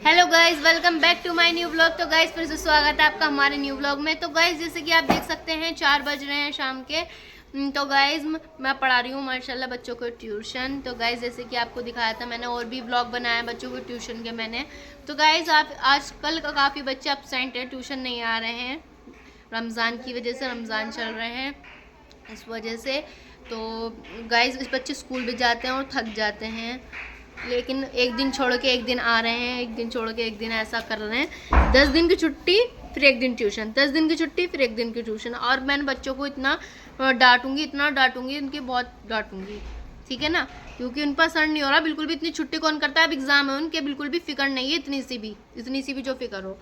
Hello guys, welcome back to my new blog. तो guys फिर से स्वागत है आपका हमारे न्यू ब्लॉग में। तो गाइज जैसे कि आप देख सकते हैं 4 बज रहे हैं शाम के। तो गाइज मैं पढ़ा रही हूँ माशाल्लाह बच्चों को ट्यूशन। तो गाइज जैसे कि आपको दिखाया था मैंने, और भी ब्लॉग बनाया बच्चों को ट्यूशन के मैंने। तो गाइज आप आजकल का काफ़ी बच्चे अपसेंट है, ट्यूशन नहीं आ रहे हैं रमज़ान की वजह से। रमज़ान चल रहे हैं इस वजह से। तो गाइज इस बच्चे स्कूल भी जाते हैं और थक जाते हैं, लेकिन एक दिन छोड़ के एक दिन आ रहे हैं, एक दिन छोड़ के एक दिन ऐसा कर रहे हैं। 10 दिन की छुट्टी फिर एक दिन ट्यूशन, 10 दिन की छुट्टी फिर एक दिन की ट्यूशन। और मैंने बच्चों को इतना डांटूंगी, इतना डांटूंगी, उनकी बहुत डांटूंगी, ठीक है ना, क्योंकि उन पर असर नहीं हो रहा बिल्कुल भी। इतनी छुट्टी कौन करता है, अब एग्ज़ाम है उनके, बिल्कुल भी फिक्र नहीं है इतनी सी भी जो फिक्र हो।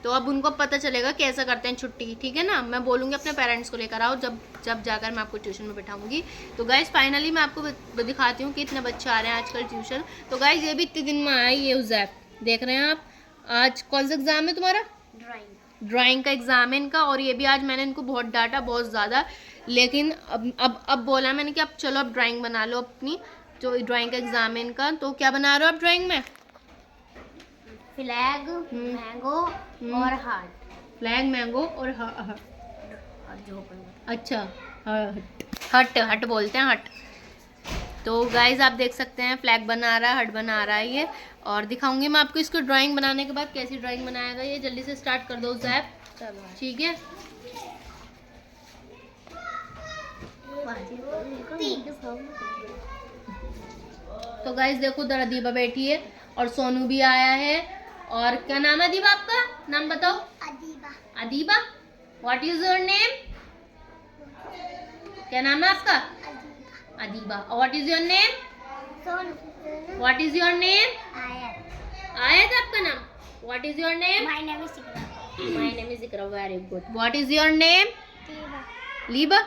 तो अब उनको पता चलेगा कैसा करते हैं छुट्टी, ठीक है ना। मैं बोलूँगी अपने पेरेंट्स को लेकर आओ, जब जाकर मैं आपको ट्यूशन में बैठाऊंगी। तो गाइज फाइनली मैं आपको दिखाती हूँ कि इतने बच्चे आ रहे हैं आजकल ट्यूशन। तो गाइज ये भी इतने दिन में आया, ये उज़ैफ देख रहे हैं आप। आज कौन सा एग्ज़ाम है तुम्हारा? ड्राइंग का एग्ज़ाम है इनका। और ये भी आज मैंने इनको बहुत डांटा, बहुत ज़्यादा, लेकिन अब बोला मैंने कि अब चलो अब ड्राइंग बना लो अपनी। जो ड्राइंग का एग्ज़ाम है इनका। तो क्या बना रहे हो आप ड्राइंग में? फ्लैग, मैंगो और हार्ट। फ्लैग, मैंगो और अच्छा, हट बोलते हैं, हट। तो गाइज आप देख सकते हैं फ्लैग बना रहा है, हट बना रहा है ये। और दिखाऊंगी मैं आपको इसको ड्राइंग बनाने के बाद कैसी ड्राइंग बनाएगा ये। जल्दी से स्टार्ट कर दो ज़ैप, ठीक है। तो गाइज देखो उधर अदीबा बैठी है और सोनू भी आया है। और क्या नाम है अदीबा आपका? नाम बताओ। Adiba, what is your name? क्या नाम है आपका? Adiba. What is your name? What is your name? Ayat आपका नाम? What is your name? My name is Iqra. My name is Iqra, very good. What is your name? Liba.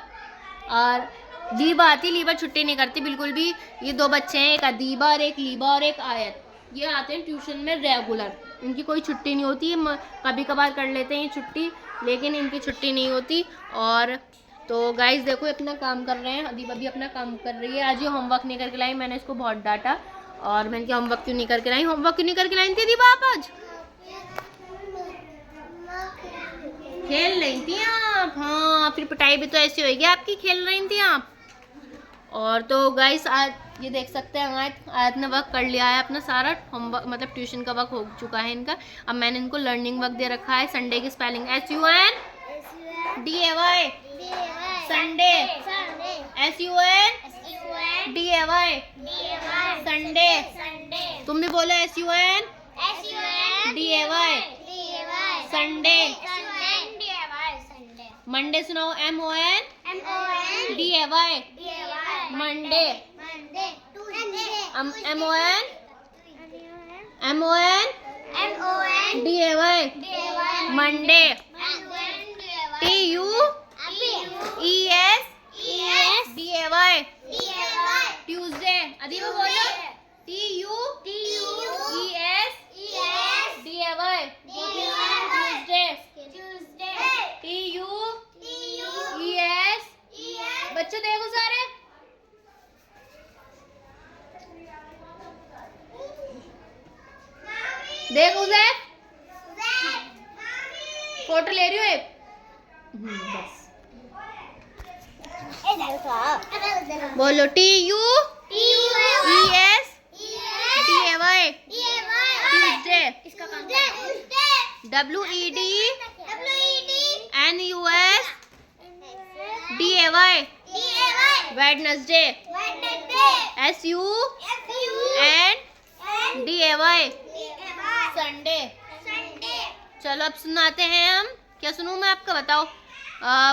और लीबा आती, लीबा छुट्टी नहीं करती बिल्कुल भी। ये 2 बच्चे हैं, एक अदीबा और एक लीबा और एक आयत। ये आते हैं ट्यूशन में रेगुलर, इनकी कोई छुट्टी नहीं होती है। कभी कभार कर लेते हैं ये छुट्टी, लेकिन इनकी छुट्टी नहीं होती। और तो गाइस देखो अपना काम कर रहे हैं, अदीबा भी अपना काम कर रही है। आज ये होमवर्क नहीं करके लाई, मैंने इसको बहुत डांटा। और मैंने कहा होमवर्क क्यों नहीं करके लाई, होमवर्क क्यों नहीं करके लाई थी अदीबा आप आज? खेल रही थी आप? हाँ, फिर पिटाई भी तो ऐसी होगी आपकी, खेल रही थी आप। और तो गाइस आज ये देख सकते हैं आयत ने वर्क कर लिया है अपना सारा होमवर्क, मतलब ट्यूशन का वर्क हो चुका है इनका। अब मैंने इनको लर्निंग वर्क दे रखा है। संडे की spelling SUNDAY, Sunday SUNDAY, Sunday. तुम भी बोलो SUNDAY, संडे। मंडे सुनाओ MONDAY, Monday. MONDAY, Monday. TUESDAY, Tuesday. Adiba बोलो TUESDAY, ट्यूसडे। TUES, बच्चों देखो सारे, देखो ज़ैफ, फोटो ले रही हूँ एक। बस बोलो TUESDAY, Tuesday. WEDNUSDAY, Wednesday. SUNDAY, Sunday. चलो अब सुनाते हैं हम। क्या सुनूं मैं आपका, बताओ।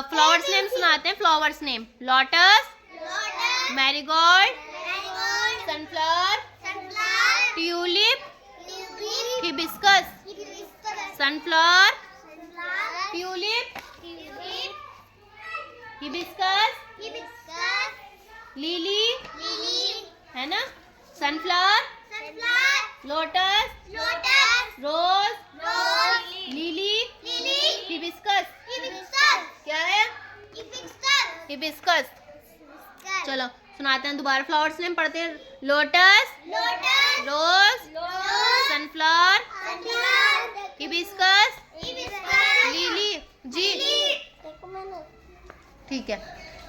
फ्लावर्स नेम सुनाते हैं, flowers name. Lotus, marigold, sunflower, tulip, hibiscus. Sunflower, tulip, hibiscus, lily, है ना। सनफ्लावर, लोटस, रोज, लिली, हिबिस्कस। क्या है? हिबिस्कस। चलो सुनाते हैं दोबारा। फ्लावर्स नेम पढ़ते हैं। Lotus, rose, sunflower, hibiscus, lily, जी ठीक है।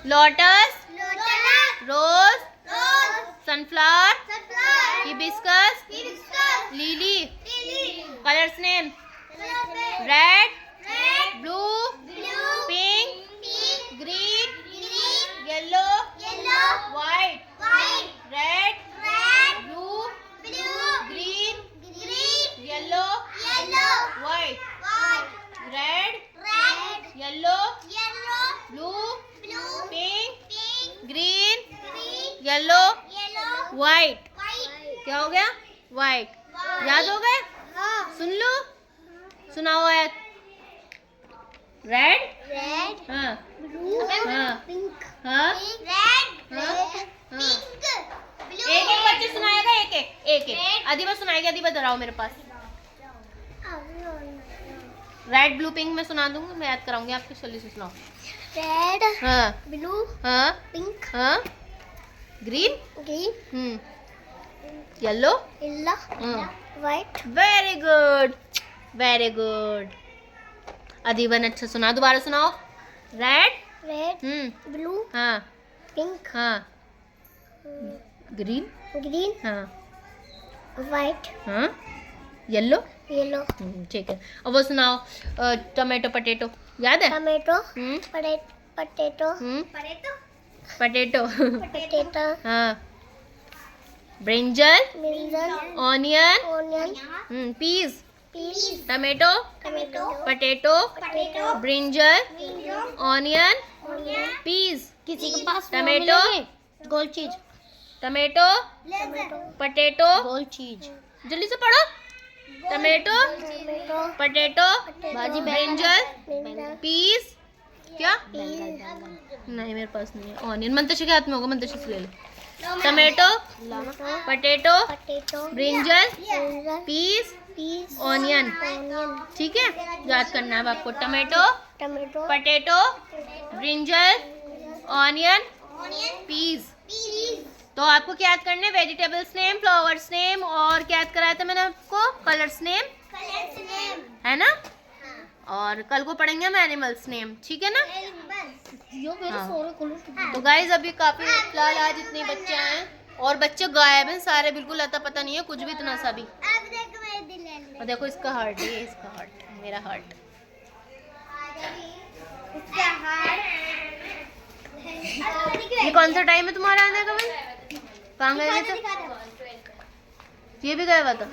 Lotus, rose, sunflower, hibiscus, lily. Colours name red, blue, pink, green, yellow, white, red, blue, green, yellow, white, red, yellow, blue, pink, green, yellow, white. क्या हो गया? White. याद हो गए? सुन लो, सुनाओ आयत। रेड, हाँ हाँ हाँ, एक एक बच्चे सुनाएगा, एक एक अदीबा सुनाएगी। अदीबा दोहराओ मेरे पास। रेड, ब्लू, पिंक मैं सुना दूंगी, मैं याद कराऊंगी आपको। जल्दी से सुनाओ। रेड, हाँ ब्लू, हाँ पिंक, हाँ, green, green, yellow, yellow, white. Very good, very good. Adiba ने अच्छा सुना, दोबारा सुनाओ। रेड, रेड, ब्लू, हाँ पिंक, हाँ, ग्रीन, ग्रीन, हाँ व्हाइट, हाँ, येलो, येलो। ठीक है। अब वो सुनाओ। टोमेटो, पटेटो याद है? Tomato, hmm potato, potato potato, हाँ। Brinjal, brinjal, onion, onion, peas, peas, tomato, tomato, potato, potato, brinjal, brinjal, onion, onion. Peas. किसी के पास टमेटो, गोल चीज, टमेटो, टमेटो, पटेटो, गोल चीज, जल्दी से पढ़ो। टमेटो, टमेटो, पटेटो, बाजी, ब्रिंजल, ब्रिंजल, पीस, क्या पीस, नहीं मेरे पास नहीं है। ऑनियन मंतशा के हाथ में होगा, मंतशा से ले लो। Tomato, potato, potato, brinjal, brinjal, peas, peas, onion. Onion. ठीक है, याद करना है आपको। Tomato, tomato, potato, brinjal, onion, peas. तो आपको क्या याद करने? वेजिटेबल्स नेम, फ्लावर्स नेम, और क्या याद कराया था मैंने आपको? कलर्स नेम, है ना? और कल को पढ़ेंगे हम एनिमल्स नेम, ठीक है ना? हाँ। तो गाइज अभी काफी फिलहाल आज इतने बच्चे हैं और बच्चे गायब हैं सारे, बिल्कुल अता पता नहीं है कुछ भी, इतना सा भी। और देखो इसका हार्ट, ये इसका हार्ट, मेरा हार्ट। ये कौन सा टाइम है तुम्हारा आने का भाई? कहाँ गए थे? ये भी गया हुआ था।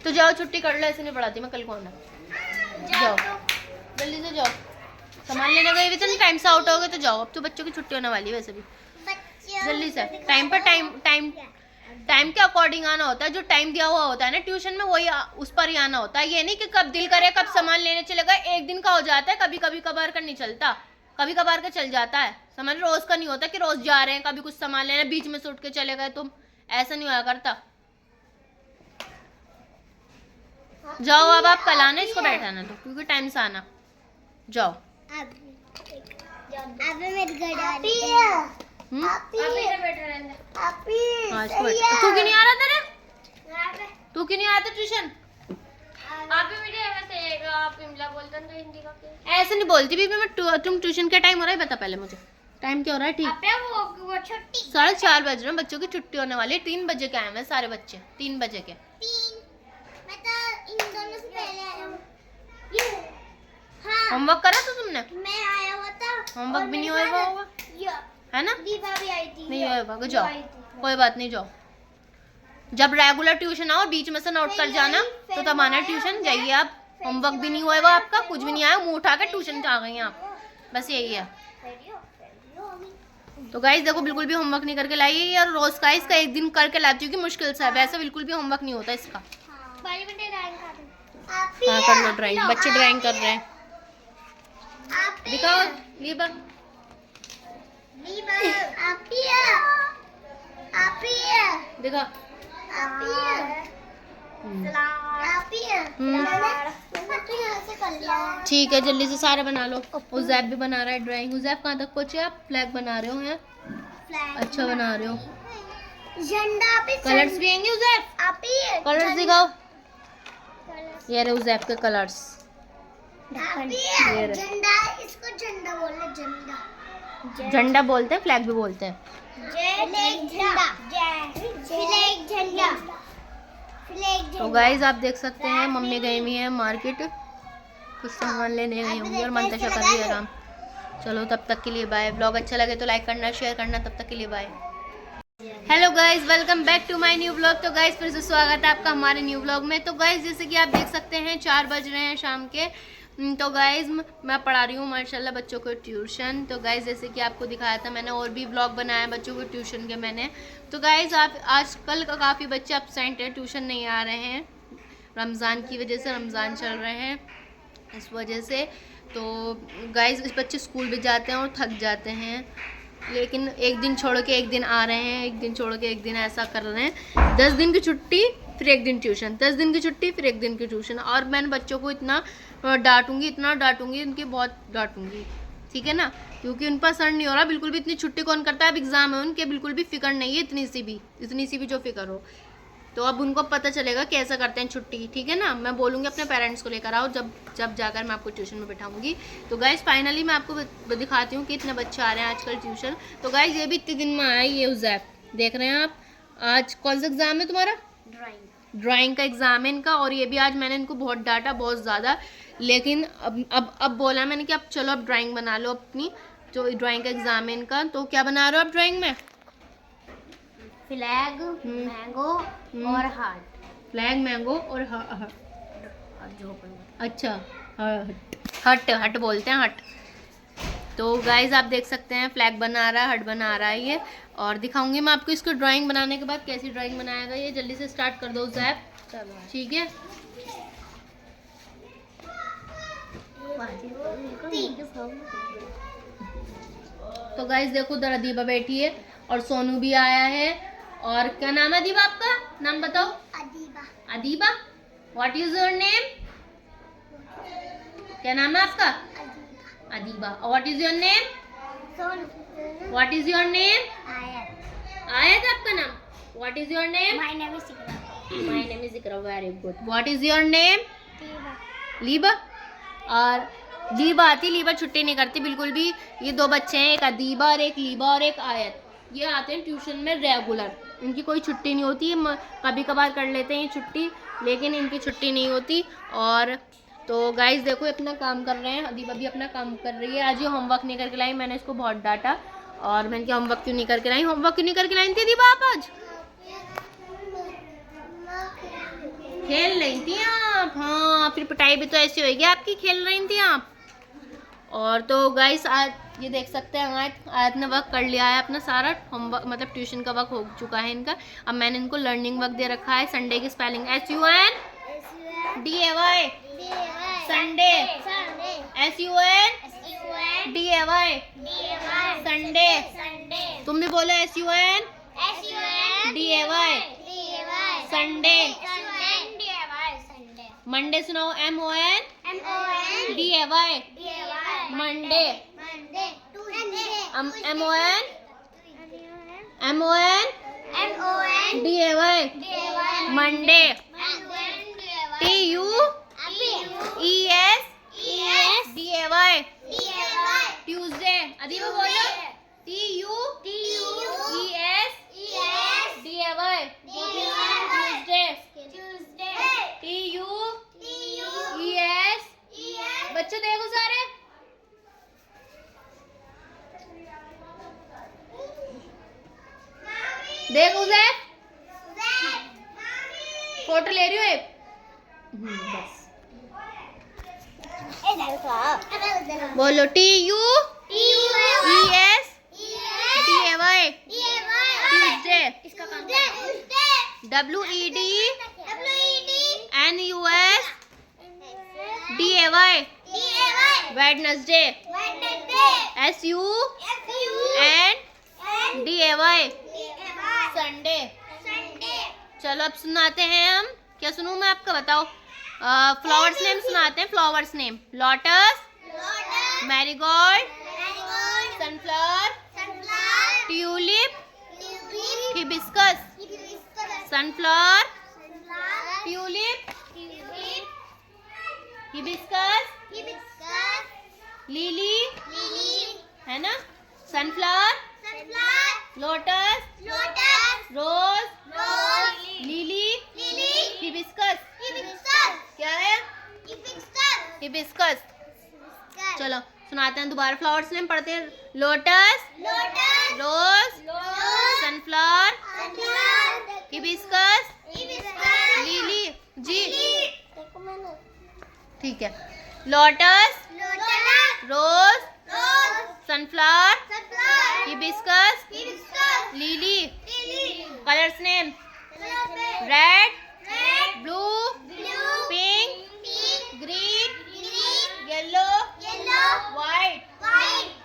तो जाओ छुट्टी कर लो, ऐसे नहीं पढ़ाती मैं, कल को आना। जाओ जल्दी से जाओ, सामान लेने गए थे ना, टाइम से आउट हो गए तो जाओ। अब तो बच्चों की छुट्टी होने वाली है वैसे भी। जल्दी से टाइम पर टाइम के अकॉर्डिंग आना होता है। जो टाइम दिया हुआ होता है ना ट्यूशन में, वही उस पर ही आना होता है। ये नहीं कि कब दिल करे कब सामान लेने चले गए। एक दिन का हो जाता है, कभी कभी कभार का नहीं चलता, कभी कभार का चल जाता है। समझ, रोज का नहीं होता कि रोज जा रहे हैं कभी कुछ सामान लेना, बीच में से उठ के चले गए तुम, ऐसा नहीं होया करता। जाओ अब आप कल आना, इसको बैठाना तो, क्योंकि टाइम से आना। जाओ। हाँ, इसको बैठा। तू क्यों नहीं आ रहा तेरे? तू क्यों नहीं आया था ट्यूशन? ऐसे नहीं बोलती बीबी मैं। तुम ट्यूशन का टाइम हो रहा है, बता पहले मुझे टाइम क्या हो रहा है? ठीक 4:30 बज रहे हैं, बच्चों की छुट्टी होने वाली है। 3 बजे के आए हैं सारे बच्चे, 3 बजे के। होमवर्क करा था तुमने? मैं आया हुआ था, होमवर्क भी नहीं होएगा होगा, है ना? दीपा भी आई थी, नहीं होएगा, जाओ कोई बात नहीं, जाओ। जब रेगुलर ट्यूशन आओ, बीच में से नोट कर जाना, तो तब आना ट्यूशन। जाइए आप, होमवर्क भी नहीं होएगा आपका, कुछ भी नहीं आया, मुंह उठा के ट्यूशन आ गई आप, बस यही है। तो गाइस देखो, बिल्कुल भी होमवर्क नहीं करके लाई, और रोज का इसका एक दिन करके लाती हूँ कि मुश्किल से है, वैसे बिल्कुल भी होमवर्क नहीं होता इसका। हाँ कर लो ड्राइंग, बच्चे ड्राइंग कर रहे हैं। दिखाओ लीबर, दिखा। ठीक है, जल्दी से सारा बना लो। उज़ैब भी बना रहा है ड्राइंग। उज़ैब कहाँ तक पहुँचे आप? फ्लैग बना रहे हो हैं? अच्छा बना रहे हो। झंडा पे कलर्स भी आएंगे उज़ैब? कलर्स दिखाओ। ये रहे उज़ैफ के कलर्स। ये रहे। झंडा, इसको झंडा बोलते, झंडा। झंडा बोलते हैं, फ्लैग भी बोलते हैं। तो गाइज आप देख सकते हैं मम्मी गई हुई है मार्केट, कुछ सामान लेने गई होंगी और मंतशा कर रही है आराम। चलो तब तक के लिए बाय। ब्लॉग अच्छा लगे तो लाइक करना, शेयर करना। तब तक के लिए bye. Hello guys, welcome back to my new blog. तो गाइज फिर से स्वागत है आपका हमारे न्यू ब्लॉग में। तो गाइज जैसे कि आप देख सकते हैं 4 बज रहे हैं शाम के। तो गाइज मैं पढ़ा रही हूँ माशाल्लाह बच्चों को ट्यूशन। तो गाइज जैसे कि आपको दिखाया था मैंने, और भी ब्लॉग बनाया बच्चों को ट्यूशन के मैंने। तो गाइज आप आजकल का काफ़ी बच्चे अपसेंट हैं, ट्यूशन नहीं आ रहे हैं रमज़ान की वजह से। रमज़ान चल रहे हैं इस वजह से। तो गाइज इस बच्चे स्कूल भी जाते हैं और थक जाते हैं, लेकिन एक दिन छोड़ के एक दिन आ रहे हैं, एक दिन छोड़ के एक दिन ऐसा कर रहे हैं। 10 दिन की छुट्टी फिर एक दिन ट्यूशन, 10 दिन की छुट्टी फिर एक दिन की ट्यूशन। और मैंने बच्चों को इतना डांटूंगी, इतना डांटूंगी, उनकी बहुत डांटूंगी, ठीक है ना, क्योंकि उन पर असर नहीं हो रहा बिल्कुल भी। इतनी छुट्टी कौन करता है, अब एग्ज़ाम है उनके, बिल्कुल भी फिक्र नहीं है इतनी सी भी जो फिक्र हो। तो अब उनको पता चलेगा कैसा करते हैं छुट्टी, ठीक है ना। मैं बोलूँगी अपने पेरेंट्स को लेकर आओ, जब जाकर मैं आपको ट्यूशन में बैठाऊंगी। तो गाइज फाइनली मैं आपको दिखाती हूँ कि इतने बच्चे आ रहे हैं आजकल ट्यूशन। तो गाइज ये भी इतने दिन में आया, ये उज़ैफ देख रहे हैं आप। आज कौन सा एग्ज़ाम है तुम्हारा? ड्राइंग का एग्ज़ाम है इनका। और ये भी आज मैंने इनको बहुत डांटा, बहुत ज़्यादा, लेकिन अब बोला मैंने कि अब चलो अब ड्राइंग बना लो अपनी, जो ड्राइंग का एग्ज़ाम है इनका। तो क्या बना रहे हो आप ड्राइंग में? फ्लैग, मैंगो और हार्ट। फ्लैग, मैंगो और अच्छा हट बोलते हैं, हट। तो गाइज आप देख सकते हैं फ्लैग बना रहा है, हट बना रहा है ये। और दिखाऊंगी मैं आपको इसको ड्राइंग बनाने के बाद कैसी ड्राइंग बनाएगा ये। जल्दी से स्टार्ट कर दो उज़ैफ, ठीक है। तो गाइज देखो उधर अदीबा बैठी है और सोनू भी आया है। और क्या नाम है अदीबा आपका? नाम बताओ। Adiba. What is your name? क्या नाम है आपका? Adiba. What is your name? What is your name? Ayat आपका नाम? What is your name? My name is Iqra. My name is Iqra, very good. What is your name? Liba. और लीबा आती, लीबा छुट्टी नहीं करती बिल्कुल भी। ये 2 बच्चे हैं, एक अदीबा और एक लीबा और एक आयत। ये आते हैं ट्यूशन में रेगुलर, इनकी कोई छुट्टी नहीं होती है। कभी कभार कर लेते हैं ये छुट्टी, लेकिन इनकी छुट्टी नहीं होती। और तो गाइस देखो अपना काम कर रहे हैं, अदीबा भी अपना काम कर रही है। आज ये होमवर्क नहीं करके लाई, मैंने इसको बहुत डांटा और मैंने क्या होमवर्क क्यों नहीं करके लाई, होमवर्क क्यों नहीं करके लाई थी अदीबा आप? आज खेल रही थी आप? हाँ, फिर पिटाई भी तो ऐसी होगी आपकी, खेल रही थी आप। और तो गाइस आज ये देख सकते हैं आयत ने वर्क कर लिया है अपना सारा होमवर्क, मतलब ट्यूशन का वर्क हो चुका है इनका। अब मैंने इनको लर्निंग वर्क दे रखा है। संडे की spelling SUNDAY, Sunday. SUNDAY, Sunday. तुम भी बोलो SUNDAY, संडे। मंडे सुनाओ MONDAY, Monday. MONDAY, Monday. TUESDAY, Tuesday. Adiba बोलो TUESDAY, ट्यूसडे। TUES, बच्चों देखो सारे, देखो उज़ैफ फोटो ले रही हो एक। बस बोलो TUESDAY, Tuesday. WEDNUSDAY, Wednesday. SUNDAY, Sunday. चलो अब सुनाते हैं हम। क्या सुनूं मैं आपका, बताओ। फ्लावर्स नेम सुनाते हैं, flowers name. Lotus, marigold, sunflower, tulip, hibiscus. Sunflower, tulip, hibiscus, lily है ना, सनफ्लावर, लोटस, रोज, लिली, हिबिस्कस। क्या है? हिबिस्कस। चलो सुनाते हैं दोबारा फ्लावर्स नेम, पढ़ते हैं। Lotus, rose, sunflower, hibiscus, lily. जी ठीक है। Lotus, rose, sunflower, hibiscus, lily. Colours name red, blue, pink, green, yellow, white.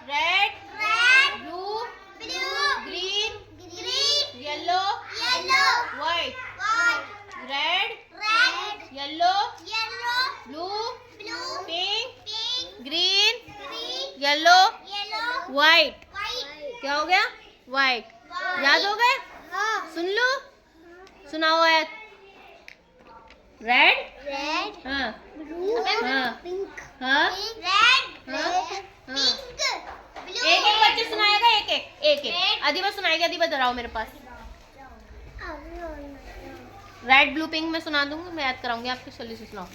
Red, blue, green, yellow, white. Red, yellow, blue, pink, green, yellow, white. क्या हो गया? White. याद हो गए? सुन लो, सुनाओ आयत। रेड, हाँ हाँ हाँ, एक एक बच्चे सुनाएगा, एक अधिबा सुनाएगी। अधिबा दोहराओ मेरे पास। रेड, ब्लू, पिंक मैं सुना दूंगी, मैं याद कराऊंगी आपके। जल्दी से सुनाओ।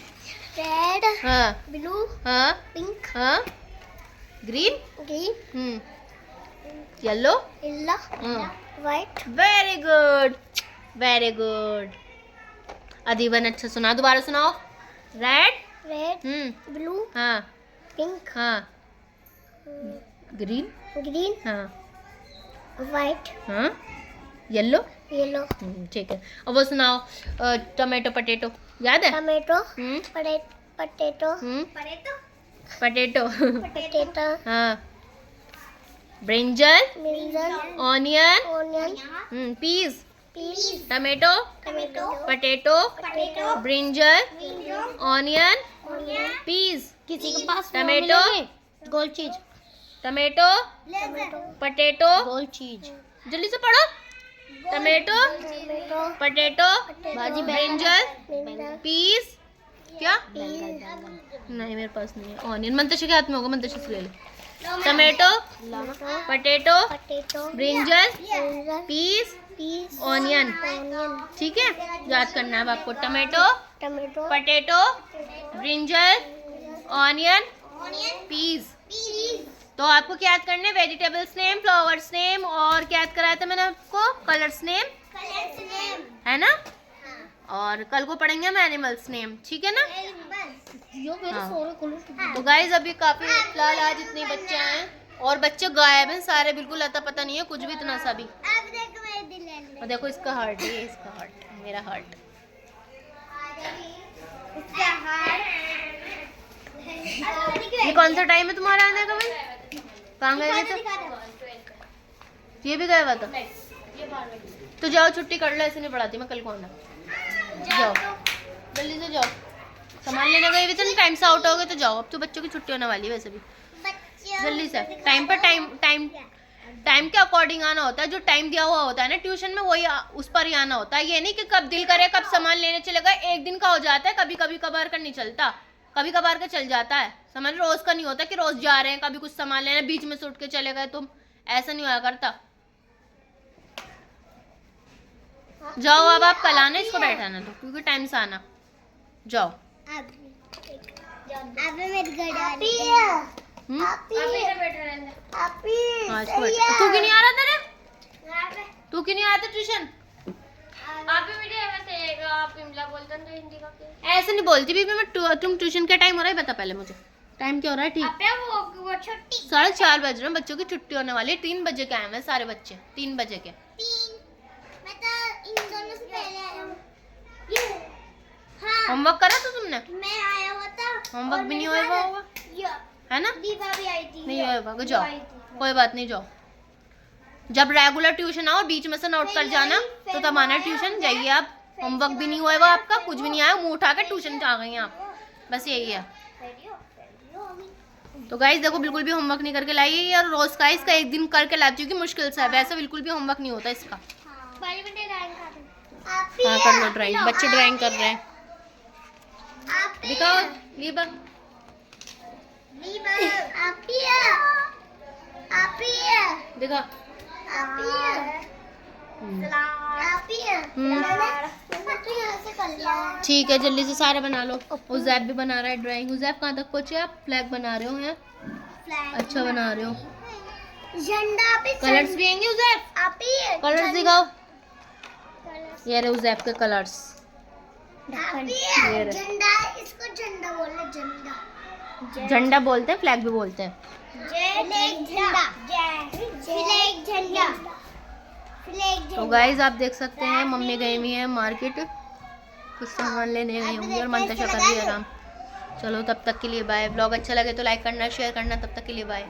रेड, हाँ ब्लू, हाँ पिंक, हाँ, green, yellow, white. Very good, very good. Adhiba ने अच्छा सुना, दोबारा सुनाओ। रेड, ब्लू, हाँ पिंक, हाँ, ग्रीन, हाँ व्हाइट, हाँ, येलो। येलो। ठीक है। अब वो सुनाओ। टोमेटो, पटेटो याद है? Tomato, hmm potato, potato potato, हाँ। ब्रिंजल, मिर्जल, onion, onion, peas. Peas, tomato, potato, brinjal, onion, peas. किसी के पास टमेटो, गोल चीज, टमेटो, पटेटो, गोल चीज। जल्दी से पढ़ो। Tomato, potato, brinjal, peas. क्या? नहीं मेरे पास नहीं है। ऑनियन मंतशा के हाथ में होगा, मंतशा से ले लो। Tomato, potato, brinjal, peas, onion. ठीक है, याद करना है अब आपको। Tomato, potato, brinjal, onion, peas. तो आपको क्या याद करने? वेजिटेबल्स नेम, फ्लावर्स नेम, और क्या याद कराया था मैंने आपको? कलर्स नेम, है ना। और कल को पढ़ेंगे हम एनिमल्स नेम, ठीक है ना। हाँ। तो गाइज अभी काफी फिलहाल आज इतने बच्चे आए और बच्चे गायब हैं सारे, बिल्कुल अता पता नहीं है कुछ भी, इतना सा भी। और देखो इसका हार्ट है, इसका हार्ट, मेरा हार्ट। ये कौन सा टाइम है तुम्हारा आने का भाई? कहाँ गए थे? ये भी गया हुआ था। तो जाओ छुट्टी कर लो, ऐसे नहीं पढ़ाती मैं कल को आना। जाओ जल्दी से जाओ, सामान लेने गए थे ना, टाइम से आउट हो गए तो जाओ। अब तो बच्चों की छुट्टी होने वाली है वैसे भी। जल्दी से टाइम पर टाइम के अकॉर्डिंग आना होता है। जो टाइम दिया हुआ होता है ना ट्यूशन में, वही उस पर ही आना होता है। ये नहीं कि कब दिल करे कब सामान लेने चले गए। एक दिन का हो जाता है, कभी कभी कभार का नहीं चलता, कभी कभार का चल जाता है। समझ, रोज का नहीं होता कि रोज जा रहे हैं कभी कुछ सामान लेने, बीच में से उठ के चले गए तुम, ऐसा नहीं हुआ करता। जाओ अब आप कल आना, इसको बैठाना तो, क्योंकि टाइम से आना। जाओ। तू क्यों नहीं आ रहा तेरे? तू क्यों नहीं आया था ट्यूशन? ऐसे नहीं बोलती भी मैं। तुम ट्यूशन का टाइम हो रहा है बता पहले मुझे, टाइम क्या हो रहा है? ठीक 4:30 बज रहे हैं, बच्चों की छुट्टी होने वाली है। 3 बजे के आए हैं सारे बच्चे, 3 बजे के। होमवर्क करा था तुमने? मैं आया हुआ था। होमवर्क भी नहीं होगा है ना? दीपा भी आई थी। नहीं होगा, जाओ कोई बात नहीं, जाओ। जब रेगुलर ट्यूशन आओ बीच में से नोट कर जाना, तो तब आना ट्यूशन। जाइए आप, होमवर्क भी नहीं होएगा आपका, कुछ भी नहीं आया, मुंह उठा के ट्यूशन आ गई आप, बस यही है। तो गाइस देखो बिल्कुल भी होमवर्क नहीं करके लाई, और रोज का इसका एक दिन करके लाती हूँ कि मुश्किल से है, वैसे बिल्कुल भी होमवर्क नहीं होता इसका। हाँ कर लो ड्राइंग, बच्चे ड्राइंग कर रहे हैं। दिखाओ लीबा। दिखा। ठीक है, जल्दी से सारे बना लो। उज़ैब भी बना रहा है ड्राइंग। उज़ैब कहाँ तक पहुँचे आप? फ्लैग बना रहे हो हैं? अच्छा बना रहे हो। झंडा भी कलर्स भी आएंगे उज़ैब? कलर्स दिखाओ। ये रहे उज़ैब के कलर्स। ये रहे। झंडा, इसको झंडा बोले, झंडा। झंडा बोलते हैं, फ्लैग भी बोलते हैं। तो गाइज आप देख सकते हैं मम्मी गई हुई है मार्केट, कुछ सामान लेने गई होंगी और मंतशा कर रही है आराम। चलो तब तक के लिए बाय। व्लॉग अच्छा लगे तो लाइक करना, शेयर करना। तब तक के लिए बाय।